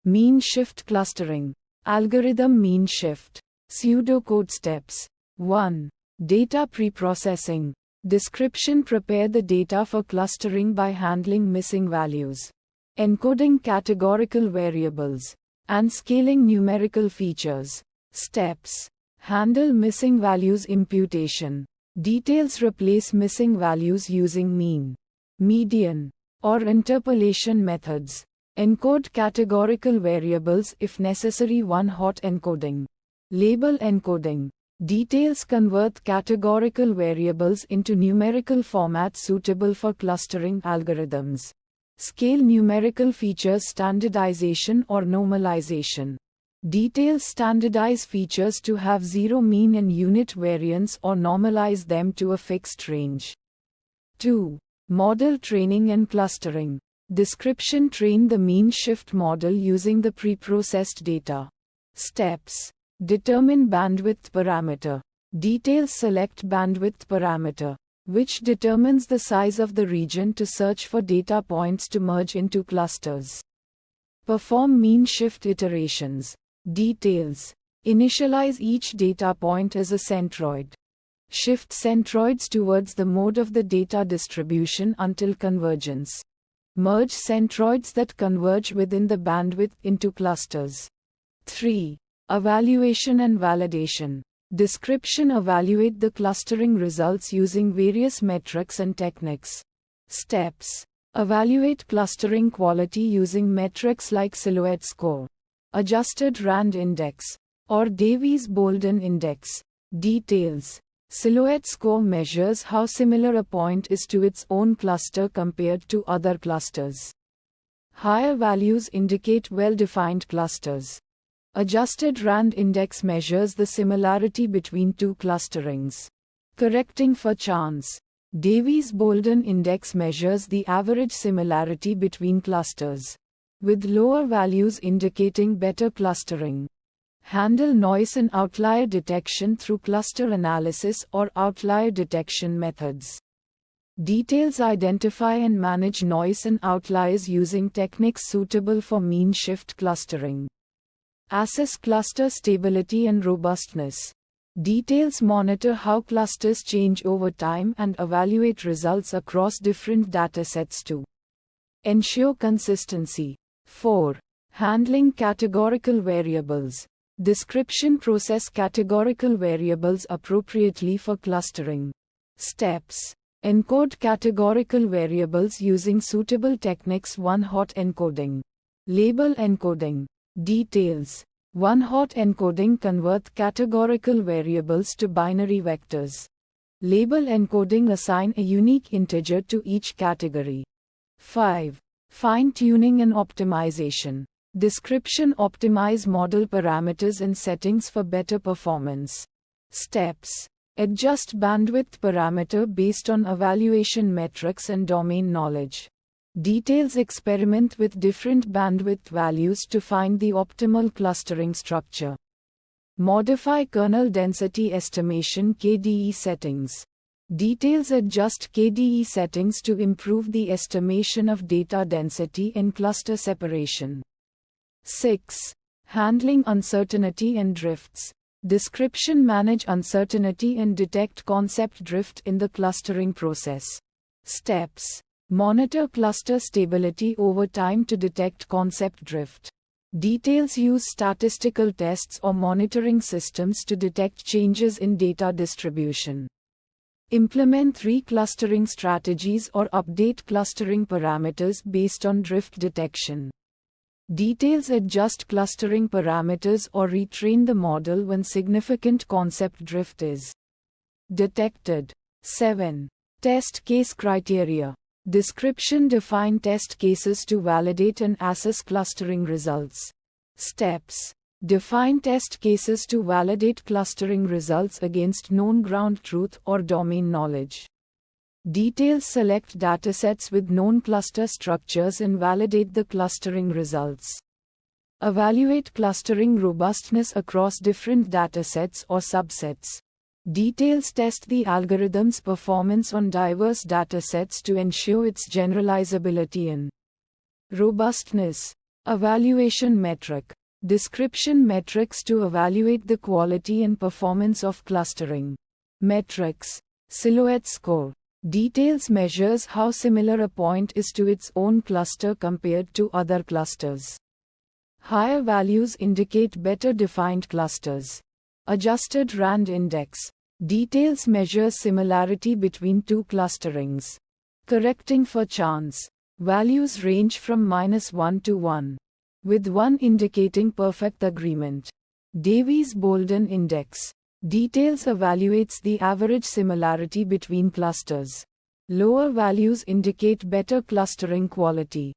Mean shift clustering. Algorithm mean shift. Pseudocode steps. 1. Data preprocessing. Description: prepare the data for clustering by handling missing values, encoding categorical variables, and scaling numerical features. Steps. Handle missing values imputation. Details: replace missing values using mean, median, or interpolation methods. Encode categorical variables if necessary. One-hot encoding. Label encoding. Details: convert categorical variables into numerical formats suitable for clustering algorithms. Scale numerical features: standardization or normalization. Details: standardize features to have zero mean and unit variance or normalize them to a fixed range. 2. Model training and clustering. Description: train the mean shift model using the preprocessed data. Steps. Determine bandwidth parameter. Details: select bandwidth parameter, which determines the size of the region to search for data points to merge into clusters. Perform mean shift iterations. Details: initialize each data point as a centroid. Shift centroids towards the mode of the data distribution until convergence. Merge centroids that converge within the bandwidth into clusters. 3. Evaluation and validation. Description: evaluate the clustering results using various metrics and techniques. Steps. Evaluate clustering quality using metrics like silhouette score, adjusted Rand index, or Davies-Bouldin index. Details. Silhouette score measures how similar a point is to its own cluster compared to other clusters. Higher values indicate well-defined clusters. Adjusted Rand index measures the similarity between two clusterings. Correcting for chance. Davies-Bouldin index measures the average similarity between clusters, with lower values indicating better clustering. Handle noise and outlier detection through cluster analysis or outlier detection methods. Details: identify and manage noise and outliers using techniques suitable for mean shift clustering. Assess cluster stability and robustness. Details: monitor how clusters change over time and evaluate results across different datasets to ensure consistency. 4. Handling categorical variables. Description: process categorical variables appropriately for clustering. Steps. Encode categorical variables using suitable techniques. One-hot encoding. Label encoding. Details. One-hot encoding: convert categorical variables to binary vectors. Label encoding: assign a unique integer to each category. 5. Fine-tuning and optimization. Description: optimize model parameters and settings for better performance. Steps. Adjust bandwidth parameter based on evaluation metrics and domain knowledge. Details: experiment with different bandwidth values to find the optimal clustering structure. Modify kernel density estimation (KDE) settings. Details: adjust KDE settings to improve the estimation of data density and cluster separation. 6. Handling uncertainty and drifts. Description: manage uncertainty and detect concept drift in the clustering process. Steps. Monitor cluster stability over time to detect concept drift. Details: use statistical tests or monitoring systems to detect changes in data distribution. Implement 3 clustering strategies or update clustering parameters based on drift detection. Details: adjust clustering parameters or retrain the model when significant concept drift is detected. 7. Test case criteria. Description: define test cases to validate and assess clustering results. Steps. Define test cases to validate clustering results against known ground truth or domain knowledge. Details: select datasets with known cluster structures and validate the clustering results. Evaluate clustering robustness across different datasets or subsets. Details: test the algorithm's performance on diverse datasets to ensure its generalizability and robustness. Evaluation metric. Description metrics to evaluate the quality and performance of clustering. Metrics. Silhouette score. Details measures how similar a point is to its own cluster compared to other clusters. Higher values indicate better defined clusters. Adjusted RAND index. Details measure similarity between two clusterings. Correcting for chance. Values range from -1 to 1, with 1 indicating perfect agreement. Davies-Bouldin index. Details evaluates the average similarity between clusters. Lower values indicate better clustering quality.